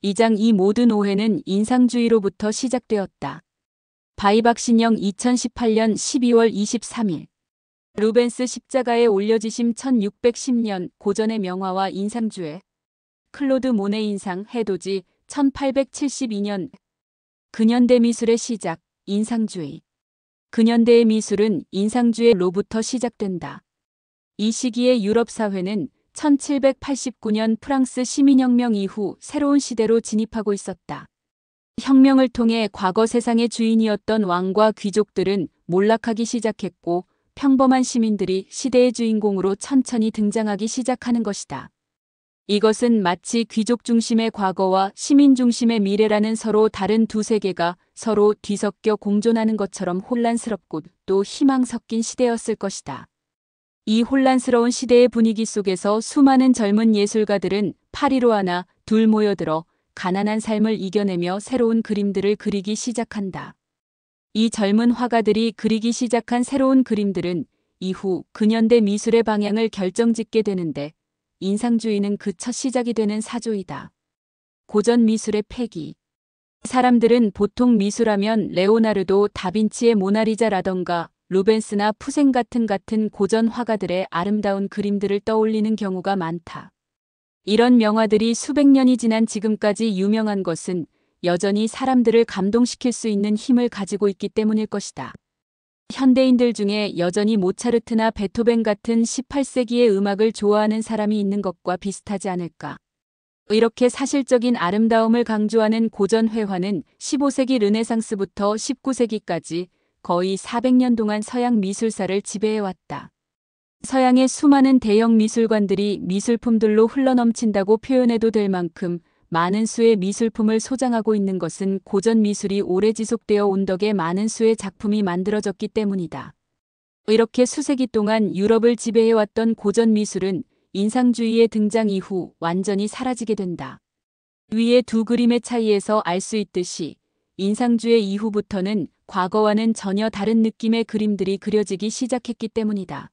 이장 이 모든 오해는 인상주의로부터 시작되었다. 바이박신영 2018년 12월 23일 루벤스 십자가에 올려지심 1610년 고전의 명화와 인상주의 클로드 모네 인상 해돋이 1872년 근현대 미술의 시작 인상주의 근현대의 미술은 인상주의로부터 시작된다. 이 시기의 유럽 사회는 1789년 프랑스 시민혁명 이후 새로운 시대로 진입하고 있었다. 혁명을 통해 과거 세상의 주인이었던 왕과 귀족들은 몰락하기 시작했고 평범한 시민들이 시대의 주인공으로 천천히 등장하기 시작하는 것이다. 이것은 마치 귀족 중심의 과거와 시민 중심의 미래라는 서로 다른 두 세계가 서로 뒤섞여 공존하는 것처럼 혼란스럽고 또 희망 섞인 시대였을 것이다. 이 혼란스러운 시대의 분위기 속에서 수많은 젊은 예술가들은 파리로 하나 둘 모여들어 가난한 삶을 이겨내며 새로운 그림들을 그리기 시작한다. 이 젊은 화가들이 그리기 시작한 새로운 그림들은 이후 근현대 미술의 방향을 결정짓게 되는데 인상주의는 그 첫 시작이 되는 사조이다. 고전 미술의 폐기. 사람들은 보통 미술하면 레오나르도 다빈치의 모나리자라던가 루벤스나 푸생 같은 고전 화가들의 아름다운 그림들을 떠올리는 경우가 많다. 이런 명화들이 수백 년이 지난 지금까지 유명한 것은 여전히 사람들을 감동시킬 수 있는 힘을 가지고 있기 때문일 것이다. 현대인들 중에 여전히 모차르트나 베토벤 같은 18세기의 음악을 좋아하는 사람이 있는 것과 비슷하지 않을까. 이렇게 사실적인 아름다움을 강조하는 고전 회화는 15세기 르네상스부터 19세기까지 거의 400년 동안 서양 미술사를 지배해왔다. 서양의 수많은 대형 미술관들이 미술품들로 흘러넘친다고 표현해도 될 만큼 많은 수의 미술품을 소장하고 있는 것은 고전 미술이 오래 지속되어 온 덕에 많은 수의 작품이 만들어졌기 때문이다. 이렇게 수세기 동안 유럽을 지배해왔던 고전 미술은 인상주의의 등장 이후 완전히 사라지게 된다. 위의 두 그림의 차이에서 알 수 있듯이 인상주의 이후부터는 과거와는 전혀 다른 느낌의 그림들이 그려지기 시작했기 때문이다.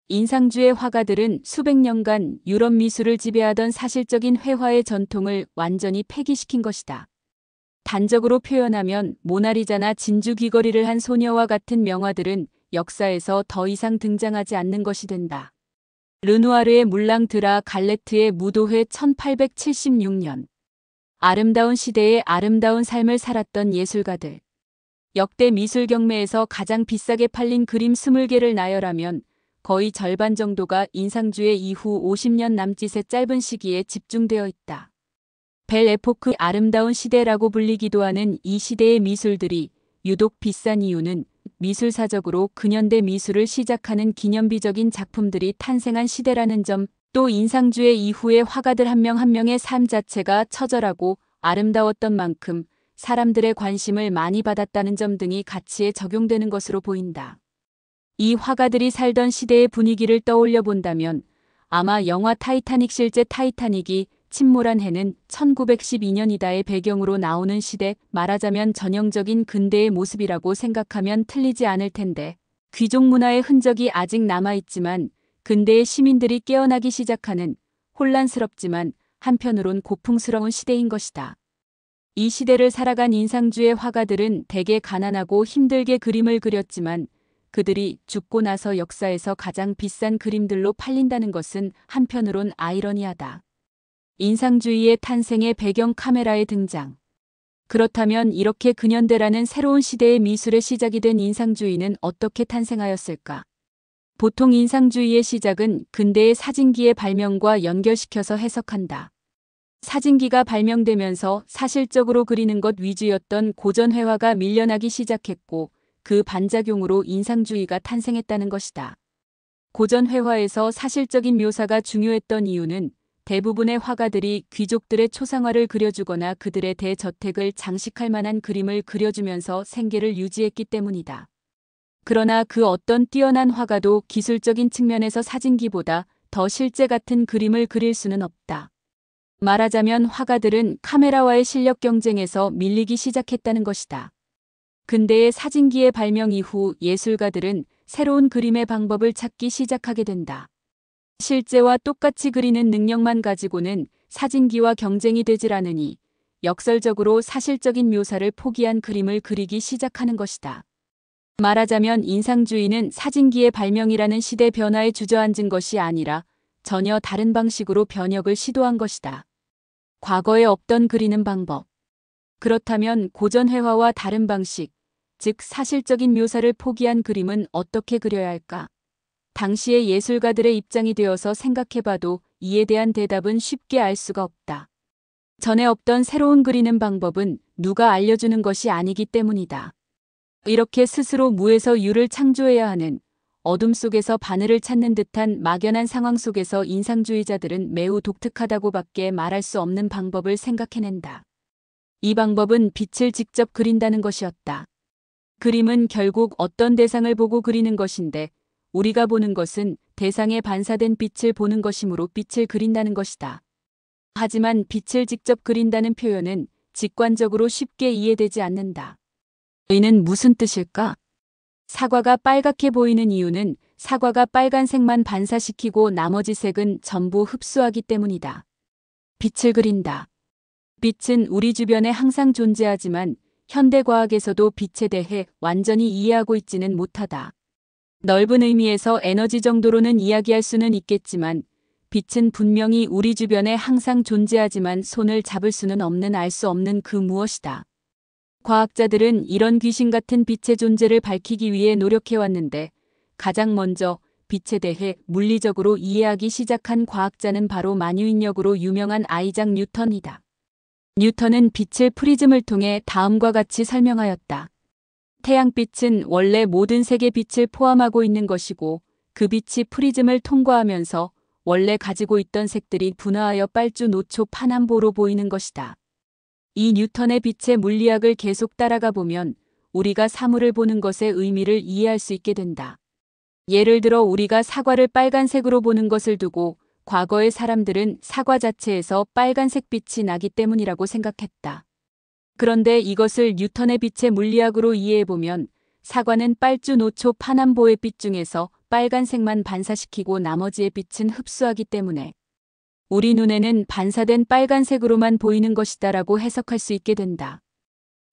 인상주의 화가들은 수백 년간 유럽 미술을 지배하던 사실적인 회화의 전통을 완전히 폐기시킨 것이다. 단적으로 표현하면 모나리자나 진주 귀걸이를 한 소녀와 같은 명화들은 역사에서 더 이상 등장하지 않는 것이 된다. 르누아르의 물랑 드라 갈레트의 무도회 1876년 아름다운 시대의 아름다운 삶을 살았던 예술가들. 역대 미술 경매에서 가장 비싸게 팔린 그림 20개를 나열하면 거의 절반 정도가 인상주의 이후 50년 남짓의 짧은 시기에 집중되어 있다. 벨 에포크 아름다운 시대라고 불리기도 하는 이 시대의 미술들이 유독 비싼 이유는 미술사적으로 근현대 미술을 시작하는 기념비적인 작품들이 탄생한 시대라는 점, 또 인상주의 이후의 화가들 한 명 한 명의 삶 자체가 처절하고 아름다웠던 만큼 사람들의 관심을 많이 받았다는 점 등이 가치에 적용되는 것으로 보인다. 이 화가들이 살던 시대의 분위기를 떠올려 본다면 아마 영화 타이타닉 실제 타이타닉이 침몰한 해는 1912년이다의 배경으로 나오는 시대, 말하자면 전형적인 근대의 모습이라고 생각하면 틀리지 않을 텐데, 귀족 문화의 흔적이 아직 남아있지만 근대의 시민들이 깨어나기 시작하는 혼란스럽지만 한편으론 고풍스러운 시대인 것이다. 이 시대를 살아간 인상주의 화가들은 대개 가난하고 힘들게 그림을 그렸지만 그들이 죽고 나서 역사에서 가장 비싼 그림들로 팔린다는 것은 한편으론 아이러니하다. 인상주의의 탄생의 배경 카메라의 등장. 그렇다면 이렇게 근현대라는 새로운 시대의 미술의 시작이 된 인상주의는 어떻게 탄생하였을까? 보통 인상주의의 시작은 근대의 사진기의 발명과 연결시켜서 해석한다. 사진기가 발명되면서 사실적으로 그리는 것 위주였던 고전 회화가 밀려나기 시작했고 그 반작용으로 인상주의가 탄생했다는 것이다. 고전 회화에서 사실적인 묘사가 중요했던 이유는 대부분의 화가들이 귀족들의 초상화를 그려주거나 그들의 대저택을 장식할 만한 그림을 그려주면서 생계를 유지했기 때문이다. 그러나 그 어떤 뛰어난 화가도 기술적인 측면에서 사진기보다 더 실제 같은 그림을 그릴 수는 없다. 말하자면 화가들은 카메라와의 실력 경쟁에서 밀리기 시작했다는 것이다. 근대의 사진기의 발명 이후 예술가들은 새로운 그림의 방법을 찾기 시작하게 된다. 실제와 똑같이 그리는 능력만 가지고는 사진기와 경쟁이 되질 않으니 역설적으로 사실적인 묘사를 포기한 그림을 그리기 시작하는 것이다. 말하자면 인상주의는 사진기의 발명이라는 시대 변화에 주저앉은 것이 아니라 전혀 다른 방식으로 변혁을 시도한 것이다. 과거에 없던 그리는 방법. 그렇다면 고전 회화와 다른 방식, 즉 사실적인 묘사를 포기한 그림은 어떻게 그려야 할까? 당시의 예술가들의 입장이 되어서 생각해봐도 이에 대한 대답은 쉽게 알 수가 없다. 전에 없던 새로운 그리는 방법은 누가 알려주는 것이 아니기 때문이다. 이렇게 스스로 무에서 유를 창조해야 하는 어둠 속에서 바늘을 찾는 듯한 막연한 상황 속에서 인상주의자들은 매우 독특하다고밖에 말할 수 없는 방법을 생각해낸다. 이 방법은 빛을 직접 그린다는 것이었다. 그림은 결국 어떤 대상을 보고 그리는 것인데 우리가 보는 것은 대상에 반사된 빛을 보는 것이므로 빛을 그린다는 것이다. 하지만 빛을 직접 그린다는 표현은 직관적으로 쉽게 이해되지 않는다. 이는 무슨 뜻일까? 사과가 빨갛게 보이는 이유는 사과가 빨간색만 반사시키고 나머지 색은 전부 흡수하기 때문이다. 빛을 그린다. 빛은 우리 주변에 항상 존재하지만 현대과학에서도 빛에 대해 완전히 이해하고 있지는 못하다. 넓은 의미에서 에너지 정도로는 이야기할 수는 있겠지만 빛은 분명히 우리 주변에 항상 존재하지만 손을 잡을 수는 없는 알 수 없는 그 무엇이다. 과학자들은 이런 귀신 같은 빛의 존재를 밝히기 위해 노력해왔는데 가장 먼저 빛에 대해 물리적으로 이해하기 시작한 과학자는 바로 만유인력으로 유명한 아이작 뉴턴이다. 뉴턴은 빛을 프리즘을 통해 다음과 같이 설명하였다. 태양빛은 원래 모든 색의 빛을 포함하고 있는 것이고 그 빛이 프리즘을 통과하면서 원래 가지고 있던 색들이 분화하여 빨주, 노초, 파남보로 보이는 것이다. 이 뉴턴의 빛의 물리학을 계속 따라가 보면 우리가 사물을 보는 것의 의미를 이해할 수 있게 된다. 예를 들어 우리가 사과를 빨간색으로 보는 것을 두고 과거의 사람들은 사과 자체에서 빨간색 빛이 나기 때문이라고 생각했다. 그런데 이것을 뉴턴의 빛의 물리학으로 이해해보면 사과는 빨주, 노초, 파남보의 빛 중에서 빨간색만 반사시키고 나머지의 빛은 흡수하기 때문에 우리 눈에는 반사된 빨간색으로만 보이는 것이다라고 해석할 수 있게 된다.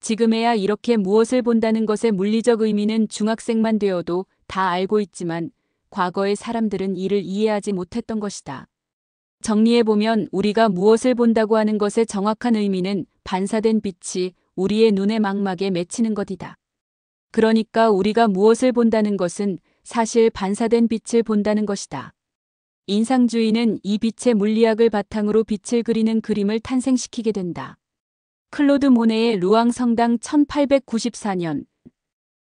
지금에야 이렇게 무엇을 본다는 것의 물리적 의미는 중학생만 되어도 다 알고 있지만 과거의 사람들은 이를 이해하지 못했던 것이다. 정리해보면 우리가 무엇을 본다고 하는 것의 정확한 의미는 반사된 빛이 우리의 눈의 망막에 맺히는 것이다. 그러니까 우리가 무엇을 본다는 것은 사실 반사된 빛을 본다는 것이다. 인상주의는 이 빛의 물리학을 바탕으로 빛을 그리는 그림을 탄생시키게 된다. 클로드 모네의 루앙 성당 1894년,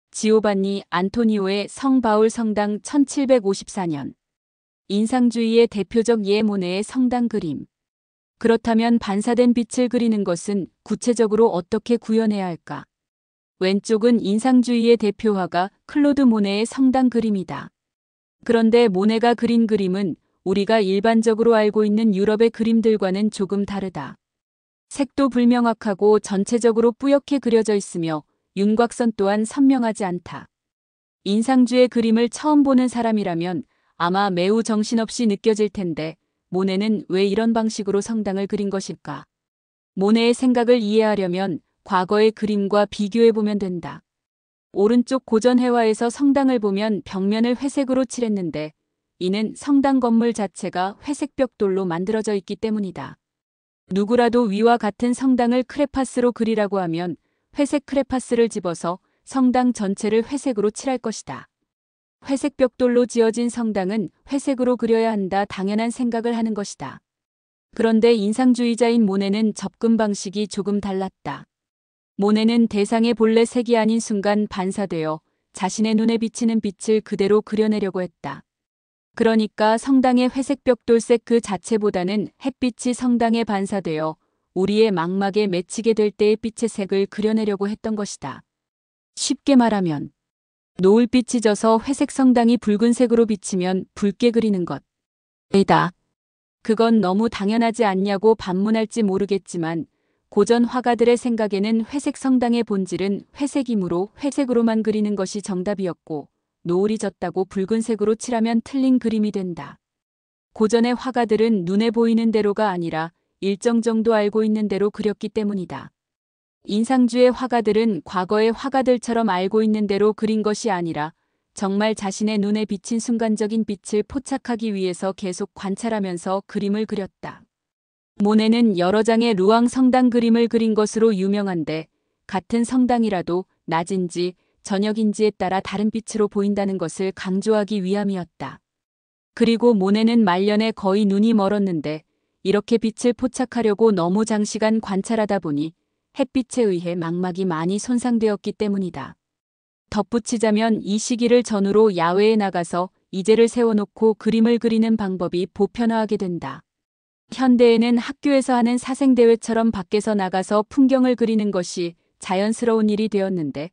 지오반니 안토니오의 성 바울 성당 1754년, 인상주의의 대표적 예 모네의 성당 그림. 그렇다면 반사된 빛을 그리는 것은 구체적으로 어떻게 구현해야 할까? 왼쪽은 인상주의의 대표화가 클로드 모네의 성당 그림이다. 그런데 모네가 그린 그림은 우리가 일반적으로 알고 있는 유럽의 그림들과는 조금 다르다. 색도 불명확하고 전체적으로 뿌옇게 그려져 있으며 윤곽선 또한 선명하지 않다. 인상주의 그림을 처음 보는 사람이라면 아마 매우 정신없이 느껴질 텐데 모네는 왜 이런 방식으로 성당을 그린 것일까? 모네의 생각을 이해하려면 과거의 그림과 비교해보면 된다. 오른쪽 고전 회화에서 성당을 보면 벽면을 회색으로 칠했는데 이는 성당 건물 자체가 회색 벽돌로 만들어져 있기 때문이다. 누구라도 위와 같은 성당을 크레파스로 그리라고 하면 회색 크레파스를 집어서 성당 전체를 회색으로 칠할 것이다. 회색 벽돌로 지어진 성당은 회색으로 그려야 한다 당연한 생각을 하는 것이다. 그런데 인상주의자인 모네는 접근 방식이 조금 달랐다. 모네는 대상의 본래 색이 아닌 순간 반사되어 자신의 눈에 비치는 빛을 그대로 그려내려고 했다. 그러니까 성당의 회색 벽돌색 그 자체보다는 햇빛이 성당에 반사되어 우리의 망막에 맺히게 될 때의 빛의 색을 그려내려고 했던 것이다. 쉽게 말하면 노을빛이 져서 회색 성당이 붉은색으로 비치면 붉게 그리는 것이다. 그건 너무 당연하지 않냐고 반문할지 모르겠지만 고전 화가들의 생각에는 회색 성당의 본질은 회색이므로 회색으로만 그리는 것이 정답이었고 노을이 졌다고 붉은색으로 칠하면 틀린 그림이 된다. 고전의 화가들은 눈에 보이는 대로가 아니라 일정 정도 알고 있는 대로 그렸기 때문이다. 인상주의 화가들은 과거의 화가들처럼 알고 있는 대로 그린 것이 아니라 정말 자신의 눈에 비친 순간적인 빛을 포착하기 위해서 계속 관찰하면서 그림을 그렸다. 모네는 여러 장의 루앙 성당 그림을 그린 것으로 유명한데 같은 성당이라도 낮인지 저녁인지에 따라 다른 빛으로 보인다는 것을 강조하기 위함이었다. 그리고 모네는 말년에 거의 눈이 멀었는데 이렇게 빛을 포착하려고 너무 장시간 관찰하다 보니 햇빛에 의해 망막이 많이 손상되었기 때문이다. 덧붙이자면 이 시기를 전후로 야외에 나가서 이제를 세워놓고 그림을 그리는 방법이 보편화하게 된다. 현대에는 학교에서 하는 사생대회처럼 밖에서 나가서 풍경을 그리는 것이 자연스러운 일이 되었는데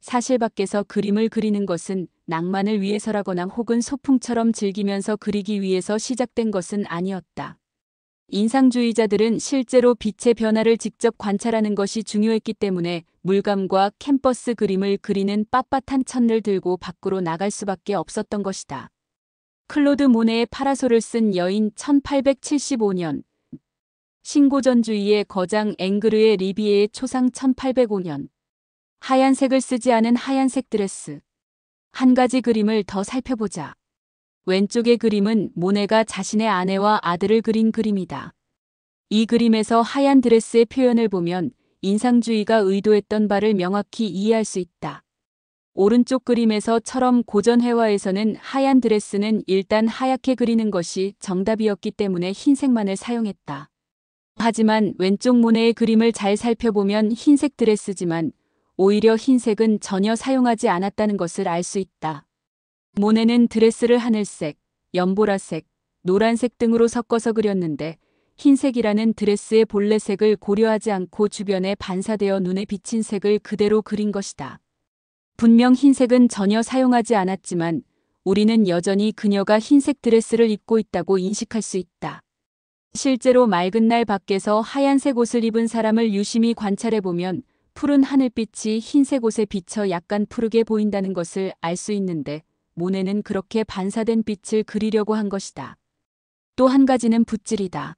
사실 밖에서 그림을 그리는 것은 낭만을 위해서라거나 혹은 소풍처럼 즐기면서 그리기 위해서 시작된 것은 아니었다. 인상주의자들은 실제로 빛의 변화를 직접 관찰하는 것이 중요했기 때문에 물감과 캔버스 그림을 그리는 빳빳한 천을 들고 밖으로 나갈 수밖에 없었던 것이다. 클로드 모네의 파라솔을 쓴 여인 1875년, 신고전주의의 거장 앵그르의 리비에의 초상 1805년, 하얀색을 쓰지 않은 하얀색 드레스. 한 가지 그림을 더 살펴보자. 왼쪽의 그림은 모네가 자신의 아내와 아들을 그린 그림이다. 이 그림에서 하얀 드레스의 표현을 보면 인상주의가 의도했던 바를 명확히 이해할 수 있다. 오른쪽 그림에서처럼 고전 회화에서는 하얀 드레스는 일단 하얗게 그리는 것이 정답이었기 때문에 흰색만을 사용했다. 하지만 왼쪽 모네의 그림을 잘 살펴보면 흰색 드레스지만 오히려 흰색은 전혀 사용하지 않았다는 것을 알 수 있다. 모네는 드레스를 하늘색, 연보라색, 노란색 등으로 섞어서 그렸는데 흰색이라는 드레스의 본래 색을 고려하지 않고 주변에 반사되어 눈에 비친 색을 그대로 그린 것이다. 분명 흰색은 전혀 사용하지 않았지만 우리는 여전히 그녀가 흰색 드레스를 입고 있다고 인식할 수 있다. 실제로 맑은 날 밖에서 하얀색 옷을 입은 사람을 유심히 관찰해보면 푸른 하늘빛이 흰색 옷에 비쳐 약간 푸르게 보인다는 것을 알 수 있는데 모네는 그렇게 반사된 빛을 그리려고 한 것이다. 또 한 가지는 붓질이다.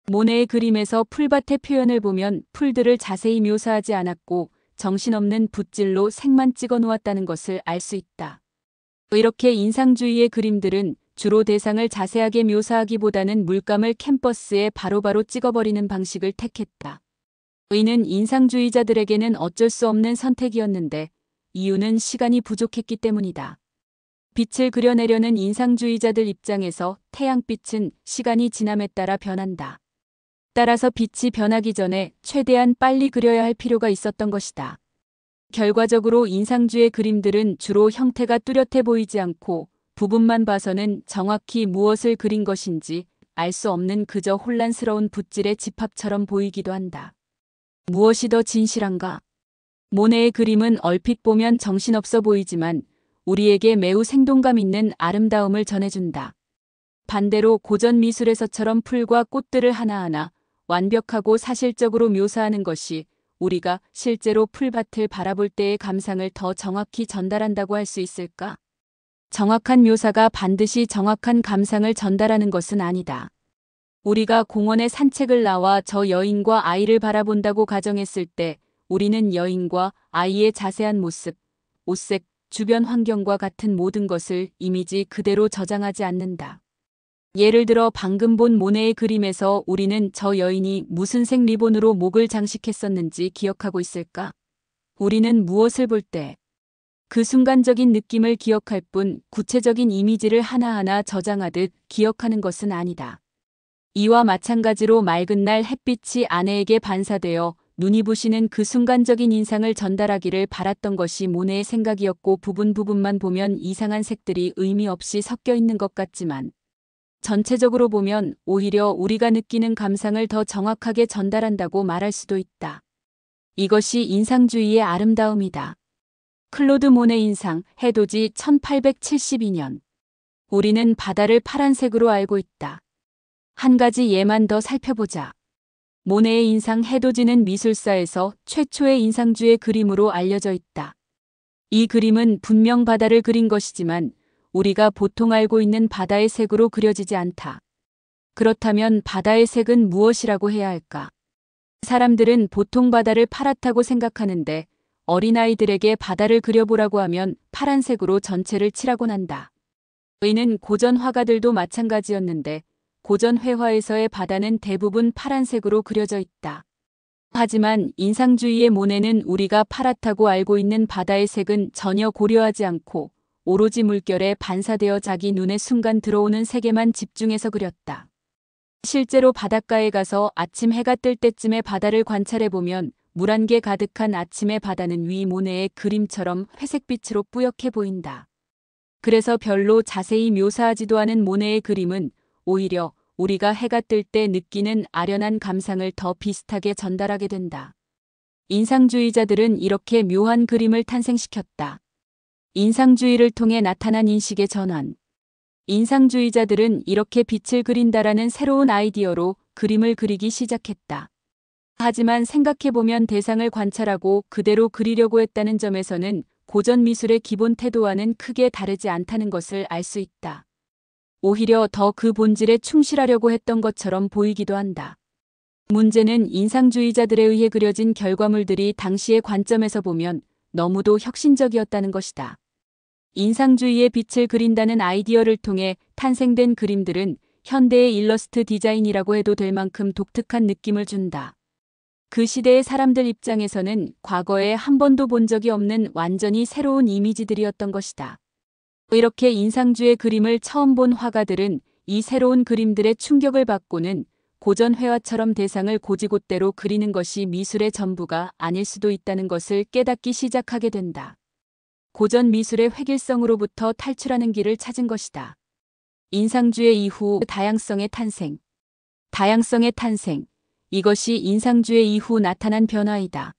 모네의 그림에서 풀밭의 표현을 보면 풀들을 자세히 묘사하지 않았고 정신없는 붓질로 색만 찍어 놓았다는 것을 알 수 있다. 이렇게 인상주의의 그림들은 주로 대상을 자세하게 묘사하기보다는 물감을 캔버스에 바로바로 찍어버리는 방식을 택했다. 이는 인상주의자들에게는 어쩔 수 없는 선택이었는데 이유는 시간이 부족했기 때문이다. 빛을 그려내려는 인상주의자들 입장에서 태양빛은 시간이 지남에 따라 변한다. 따라서 빛이 변하기 전에 최대한 빨리 그려야 할 필요가 있었던 것이다. 결과적으로 인상주의 그림들은 주로 형태가 뚜렷해 보이지 않고 부분만 봐서는 정확히 무엇을 그린 것인지 알 수 없는 그저 혼란스러운 붓질의 집합처럼 보이기도 한다. 무엇이 더 진실한가? 모네의 그림은 얼핏 보면 정신없어 보이지만 우리에게 매우 생동감 있는 아름다움을 전해준다. 반대로 고전 미술에서처럼 풀과 꽃들을 하나하나 완벽하고 사실적으로 묘사하는 것이 우리가 실제로 풀밭을 바라볼 때의 감상을 더 정확히 전달한다고 할 수 있을까? 정확한 묘사가 반드시 정확한 감상을 전달하는 것은 아니다. 우리가 공원에 산책을 나와 저 여인과 아이를 바라본다고 가정했을 때 우리는 여인과 아이의 자세한 모습, 옷색, 주변 환경과 같은 모든 것을 이미지 그대로 저장하지 않는다. 예를 들어 방금 본 모네의 그림에서 우리는 저 여인이 무슨 색 리본으로 목을 장식했었는지 기억하고 있을까? 우리는 무엇을 볼 때 그 순간적인 느낌을 기억할 뿐 구체적인 이미지를 하나하나 저장하듯 기억하는 것은 아니다. 이와 마찬가지로 맑은 날 햇빛이 아내에게 반사되어 눈이 부시는 그 순간적인 인상을 전달하기를 바랐던 것이 모네의 생각이었고 부분만 보면 이상한 색들이 의미 없이 섞여 있는 것 같지만 전체적으로 보면 오히려 우리가 느끼는 감상을 더 정확하게 전달한다고 말할 수도 있다. 이것이 인상주의의 아름다움이다. 클로드 모네 인상, 해돋이 1872년. 우리는 바다를 파란색으로 알고 있다. 한 가지 예만 더 살펴보자. 모네의 인상 해돋이는 미술사에서 최초의 인상주의 그림으로 알려져 있다. 이 그림은 분명 바다를 그린 것이지만 우리가 보통 알고 있는 바다의 색으로 그려지지 않다. 그렇다면 바다의 색은 무엇이라고 해야 할까? 사람들은 보통 바다를 파랗다고 생각하는데 어린아이들에게 바다를 그려보라고 하면 파란색으로 전체를 칠하곤 한다. 이는 고전 화가들도 마찬가지였는데 고전 회화에서의 바다는 대부분 파란색으로 그려져 있다. 하지만 인상주의의 모네는 우리가 파랗다고 알고 있는 바다의 색은 전혀 고려하지 않고 오로지 물결에 반사되어 자기 눈에 순간 들어오는 색에만 집중해서 그렸다. 실제로 바닷가에 가서 아침 해가 뜰 때쯤에 바다를 관찰해보면 물안개 가득한 아침의 바다는 위 모네의 그림처럼 회색빛으로 뿌옇게 보인다. 그래서 별로 자세히 묘사하지도 않은 모네의 그림은 오히려 우리가 해가 뜰 때 느끼는 아련한 감상을 더 비슷하게 전달하게 된다. 인상주의자들은 이렇게 묘한 그림을 탄생시켰다. 인상주의를 통해 나타난 인식의 전환. 인상주의자들은 이렇게 빛을 그린다라는 새로운 아이디어로 그림을 그리기 시작했다. 하지만 생각해보면 대상을 관찰하고 그대로 그리려고 했다는 점에서는 고전 미술의 기본 태도와는 크게 다르지 않다는 것을 알 수 있다. 오히려 더 그 본질에 충실하려고 했던 것처럼 보이기도 한다. 문제는 인상주의자들에 의해 그려진 결과물들이 당시의 관점에서 보면 너무도 혁신적이었다는 것이다. 인상주의의 빛을 그린다는 아이디어를 통해 탄생된 그림들은 현대의 일러스트 디자인이라고 해도 될 만큼 독특한 느낌을 준다. 그 시대의 사람들 입장에서는 과거에 한 번도 본 적이 없는 완전히 새로운 이미지들이었던 것이다. 이렇게 인상주의 그림을 처음 본 화가들은 이 새로운 그림들의 충격을 받고는 고전 회화처럼 대상을 고지곳대로 그리는 것이 미술의 전부가 아닐 수도 있다는 것을 깨닫기 시작하게 된다. 고전 미술의 획일성으로부터 탈출하는 길을 찾은 것이다. 인상주의 이후 다양성의 탄생. 다양성의 탄생. 이것이 인상주의 이후 나타난 변화이다.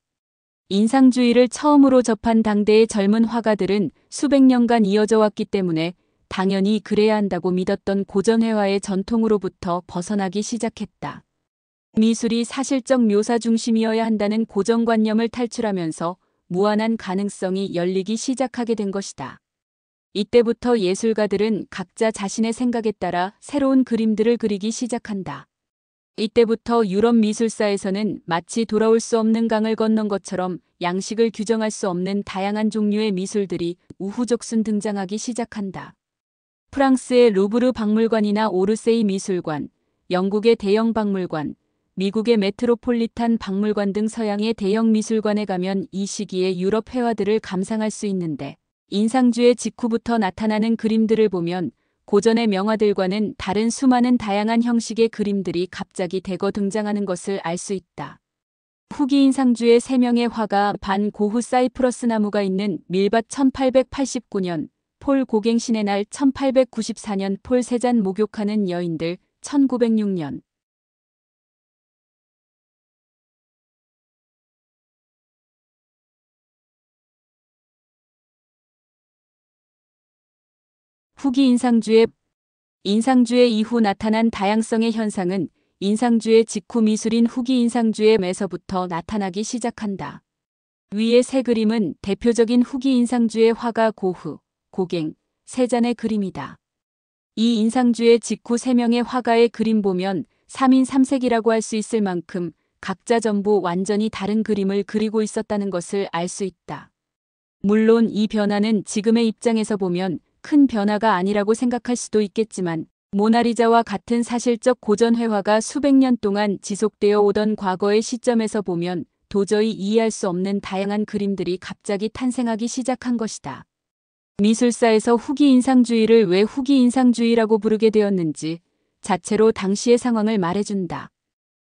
인상주의를 처음으로 접한 당대의 젊은 화가들은 수백 년간 이어져 왔기 때문에 당연히 그래야 한다고 믿었던 고전회화의 전통으로부터 벗어나기 시작했다. 미술이 사실적 묘사 중심이어야 한다는 고정관념을 탈출하면서 무한한 가능성이 열리기 시작하게 된 것이다. 이때부터 예술가들은 각자 자신의 생각에 따라 새로운 그림들을 그리기 시작한다. 이때부터 유럽 미술사에서는 마치 돌아올 수 없는 강을 건넌 것처럼 양식을 규정할 수 없는 다양한 종류의 미술들이 우후적순 등장하기 시작한다. 프랑스의 루브르 박물관이나 오르세이 미술관, 영국의 대형 박물관, 미국의 메트로폴리탄 박물관 등 서양의 대형 미술관에 가면 이 시기의 유럽 회화들을 감상할 수 있는데 인상주의 직후부터 나타나는 그림들을 보면 고전의 명화들과는 다른 수많은 다양한 형식의 그림들이 갑자기 대거 등장하는 것을 알 수 있다. 후기 인상주의 3명의 화가 반 고흐 사이프러스 나무가 있는 밀밭 1889년, 폴 고갱 신의 날 1894년 폴 세잔 목욕하는 여인들 1906년. 후기 인상주의 이후 나타난 다양성의 현상은 인상주의 직후 미술인 후기 인상주의에서부터 나타나기 시작한다. 위의 세 그림은 대표적인 후기 인상주의 화가 고흐, 고갱, 세잔의 그림이다. 이 인상주의 직후 3명의 화가의 그림 보면 3인 3색이라고 할 수 있을 만큼 각자 전부 완전히 다른 그림을 그리고 있었다는 것을 알 수 있다. 물론 이 변화는 지금의 입장에서 보면 큰 변화가 아니라고 생각할 수도 있겠지만 모나리자와 같은 사실적 고전 회화가 수백 년 동안 지속되어 오던 과거의 시점에서 보면 도저히 이해할 수 없는 다양한 그림들이 갑자기 탄생하기 시작한 것이다. 미술사에서 후기 인상주의를 왜 후기 인상주의라고 부르게 되었는지 자체로 당시의 상황을 말해준다.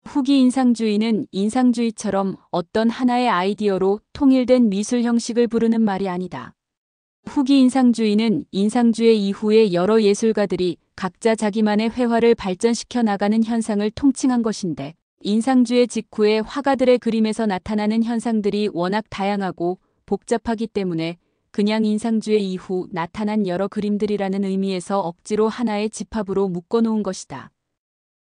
후기 인상주의는 인상주의처럼 어떤 하나의 아이디어로 통일된 미술 형식을 부르는 말이 아니다. 후기 인상주의는 인상주의 이후에 여러 예술가들이 각자 자기만의 회화를 발전시켜 나가는 현상을 통칭한 것인데 인상주의 직후의 화가들의 그림에서 나타나는 현상들이 워낙 다양하고 복잡하기 때문에 그냥 인상주의 이후 나타난 여러 그림들이라는 의미에서 억지로 하나의 집합으로 묶어놓은 것이다.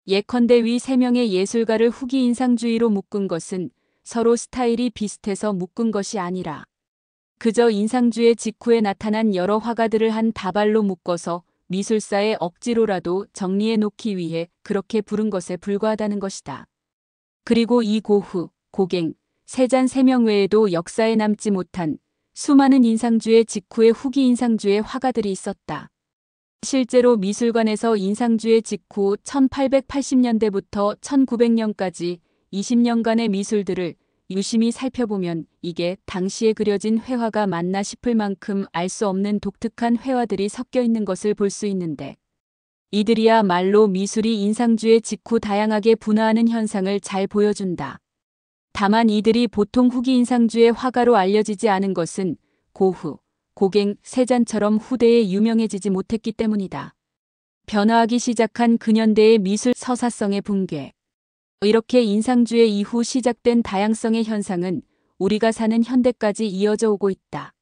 예컨대 위 3명의 예술가를 후기 인상주의로 묶은 것은 서로 스타일이 비슷해서 묶은 것이 아니라 그저 인상주의 직후에 나타난 여러 화가들을 한 다발로 묶어서 미술사에 억지로라도 정리해 놓기 위해 그렇게 부른 것에 불과하다는 것이다. 그리고 이 고후, 고갱, 세잔 3명 외에도 역사에 남지 못한 수많은 인상주의 직후의 후기 인상주의 화가들이 있었다. 실제로 미술관에서 인상주의 직후 1880년대부터 1900년까지 20년간의 미술들을 유심히 살펴보면 이게 당시에 그려진 회화가 맞나 싶을 만큼 알 수 없는 독특한 회화들이 섞여 있는 것을 볼 수 있는데, 이들이야말로 미술이 인상주의 직후 다양하게 분화하는 현상을 잘 보여준다. 다만 이들이 보통 후기 인상주의 화가로 알려지지 않은 것은 고후, 고갱, 세잔처럼 후대에 유명해지지 못했기 때문이다. 변화하기 시작한 근현대의 미술 서사성의 붕괴. 이렇게 인상주의 이후 시작된 다양성의 현상은 우리가 사는 현대까지 이어져 오고 있다.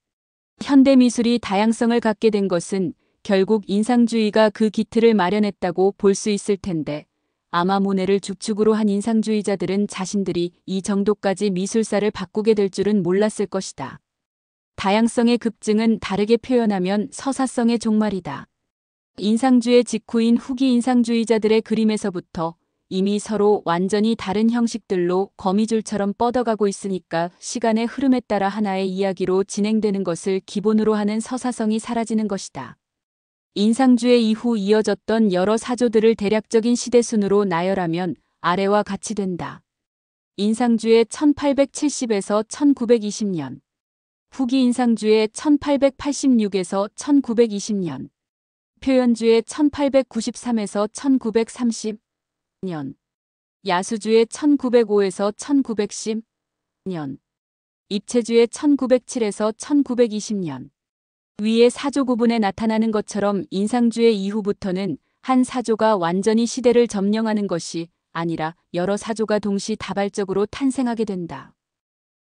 현대 미술이 다양성을 갖게 된 것은 결국 인상주의가 그 기틀을 마련했다고 볼 수 있을 텐데, 아마 모네를 주축으로 한 인상주의자들은 자신들이 이 정도까지 미술사를 바꾸게 될 줄은 몰랐을 것이다. 다양성의 급증은 다르게 표현하면 서사성의 종말이다. 인상주의 직후인 후기 인상주의자들의 그림에서부터 이미 서로 완전히 다른 형식들로 거미줄처럼 뻗어가고 있으니까 시간의 흐름에 따라 하나의 이야기로 진행되는 것을 기본으로 하는 서사성이 사라지는 것이다. 인상주의 이후 이어졌던 여러 사조들을 대략적인 시대순으로 나열하면 아래와 같이 된다. 인상주의 1870에서 1920년, 후기 인상주의 1886에서 1920년, 표현주의 1893에서 1930년, 야수주의 1905에서 1910년, 입체주의 1907에서 1920년. 위의 사조 구분에 나타나는 것처럼 인상주의 이후부터는 한 사조가 완전히 시대를 점령하는 것이 아니라 여러 사조가 동시다발적으로 탄생하게 된다.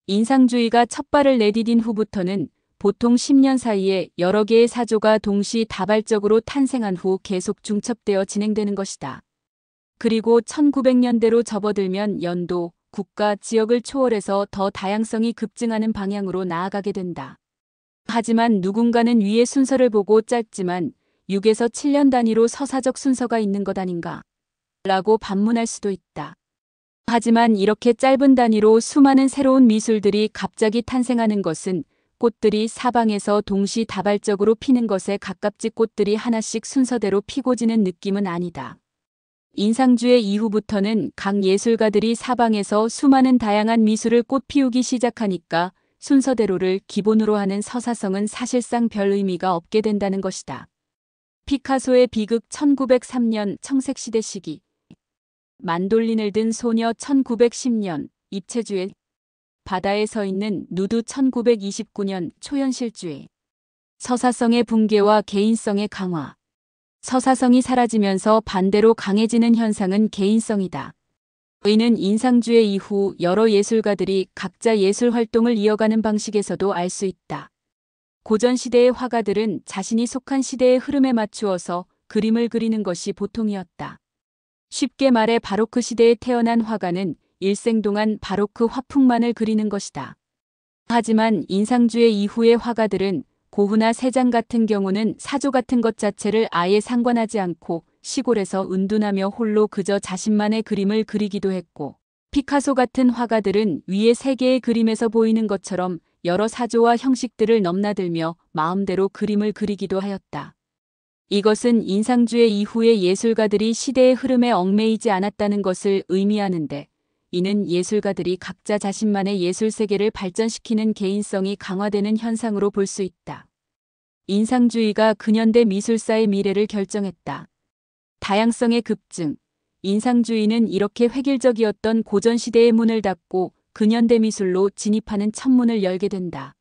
인상주의가 첫 발을 내디딘 후부터는 보통 10년 사이에 여러 개의 사조가 동시다발적으로 탄생한 후 계속 중첩되어 진행되는 것이다. 그리고 1900년대로 접어들면 연도, 국가, 지역을 초월해서 더 다양성이 급증하는 방향으로 나아가게 된다. 하지만 누군가는 위의 순서를 보고 짧지만 6에서 7년 단위로 서사적 순서가 있는 것 아닌가? 라고 반문할 수도 있다. 하지만 이렇게 짧은 단위로 수많은 새로운 미술들이 갑자기 탄생하는 것은 꽃들이 사방에서 동시다발적으로 피는 것에 가깝지 꽃들이 하나씩 순서대로 피고 지는 느낌은 아니다. 인상주의 이후부터는 각 예술가들이 사방에서 수많은 다양한 미술을 꽃피우기 시작하니까 순서대로를 기본으로 하는 서사성은 사실상 별 의미가 없게 된다는 것이다. 피카소의 비극 1903년 청색시대 시기, 만돌린을 든 소녀 1910년, 입체주의, 바다에 서 있는 누드 1929년 초현실주의, 서사성의 붕괴와 개인성의 강화. 서사성이 사라지면서 반대로 강해지는 현상은 개인성이다. 이는 인상주의 이후 여러 예술가들이 각자 예술 활동을 이어가는 방식에서도 알 수 있다. 고전시대의 화가들은 자신이 속한 시대의 흐름에 맞추어서 그림을 그리는 것이 보통이었다. 쉽게 말해 바로크 시대에 태어난 화가는 일생 동안 바로크 화풍만을 그리는 것이다. 하지만 인상주의 이후의 화가들은 고흐나 세잔 같은 경우는 사조 같은 것 자체를 아예 상관하지 않고 시골에서 은둔하며 홀로 그저 자신만의 그림을 그리기도 했고, 피카소 같은 화가들은 위의 세 개의 그림에서 보이는 것처럼 여러 사조와 형식들을 넘나들며 마음대로 그림을 그리기도 하였다. 이것은 인상주의 이후의 예술가들이 시대의 흐름에 얽매이지 않았다는 것을 의미하는데, 이는 예술가들이 각자 자신만의 예술 세계를 발전시키는 개인성이 강화되는 현상으로 볼 수 있다. 인상주의가 근현대 미술사의 미래를 결정했다. 다양성의 급증. 인상주의는 이렇게 획일적이었던 고전시대의 문을 닫고 근현대 미술로 진입하는 첫문을 열게 된다.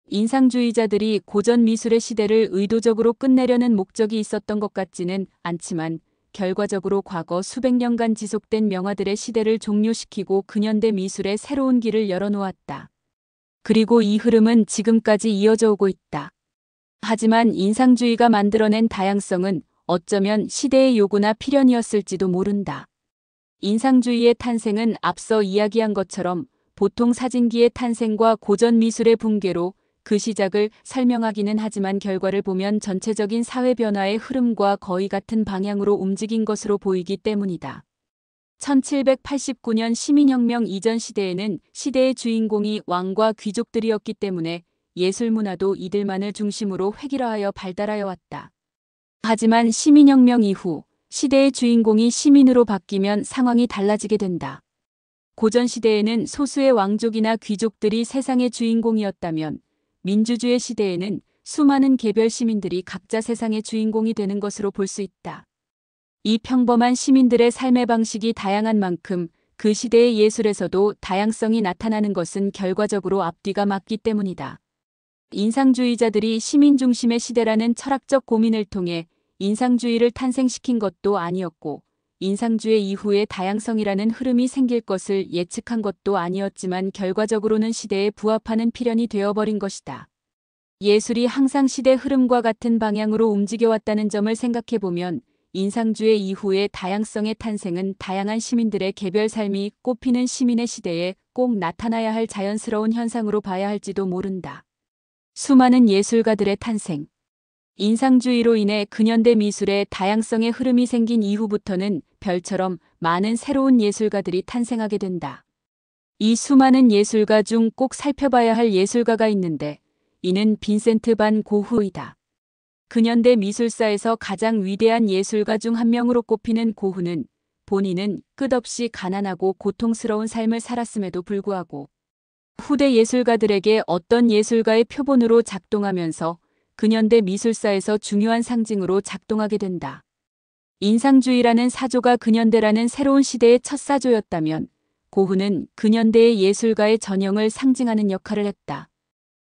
인상주의자들이 고전 미술의 시대를 의도적으로 끝내려는 목적이 있었던 것 같지는 않지만 결과적으로 과거 수백 년간 지속된 명화들의 시대를 종료시키고 근현대 미술의 새로운 길을 열어놓았다. 그리고 이 흐름은 지금까지 이어져 오고 있다. 하지만 인상주의가 만들어낸 다양성은 어쩌면 시대의 요구나 필연이었을지도 모른다. 인상주의의 탄생은 앞서 이야기한 것처럼 보통 사진기의 탄생과 고전 미술의 붕괴로 그 시작을 설명하기는 하지만 결과를 보면 전체적인 사회 변화의 흐름과 거의 같은 방향으로 움직인 것으로 보이기 때문이다. 1789년 시민혁명 이전 시대에는 시대의 주인공이 왕과 귀족들이었기 때문에 예술문화도 이들만을 중심으로 획일화하여 발달하여 왔다. 하지만 시민혁명 이후 시대의 주인공이 시민으로 바뀌면 상황이 달라지게 된다. 고전시대에는 소수의 왕족이나 귀족들이 세상의 주인공이었다면 민주주의 시대에는 수많은 개별 시민들이 각자 세상의 주인공이 되는 것으로 볼 수 있다. 이 평범한 시민들의 삶의 방식이 다양한 만큼 그 시대의 예술에서도 다양성이 나타나는 것은 결과적으로 앞뒤가 맞기 때문이다. 인상주의자들이 시민 중심의 시대라는 철학적 고민을 통해 인상주의를 탄생시킨 것도 아니었고, 인상주의 이후에 다양성이라는 흐름이 생길 것을 예측한 것도 아니었지만 결과적으로는 시대에 부합하는 필연이 되어버린 것이다. 예술이 항상 시대 흐름과 같은 방향으로 움직여왔다는 점을 생각해보면 인상주의 이후의 다양성의 탄생은 다양한 시민들의 개별 삶이 꽃피는 시민의 시대에 꼭 나타나야 할 자연스러운 현상으로 봐야 할지도 모른다. 수많은 예술가들의 탄생. 인상주의로 인해 근현대 미술에 다양성의 흐름이 생긴 이후부터는 별처럼 많은 새로운 예술가들이 탄생하게 된다. 이 수많은 예술가 중 꼭 살펴봐야 할 예술가가 있는데 이는 빈센트 반 고흐이다. 근현대 미술사에서 가장 위대한 예술가 중 한 명으로 꼽히는 고흐는 본인은 끝없이 가난하고 고통스러운 삶을 살았음에도 불구하고 후대 예술가들에게 어떤 예술가의 표본으로 작동하면서 근현대 미술사에서 중요한 상징으로 작동하게 된다. 인상주의라는 사조가 근현대라는 새로운 시대의 첫 사조였다면 고흐는 근현대의 예술가의 전형을 상징하는 역할을 했다.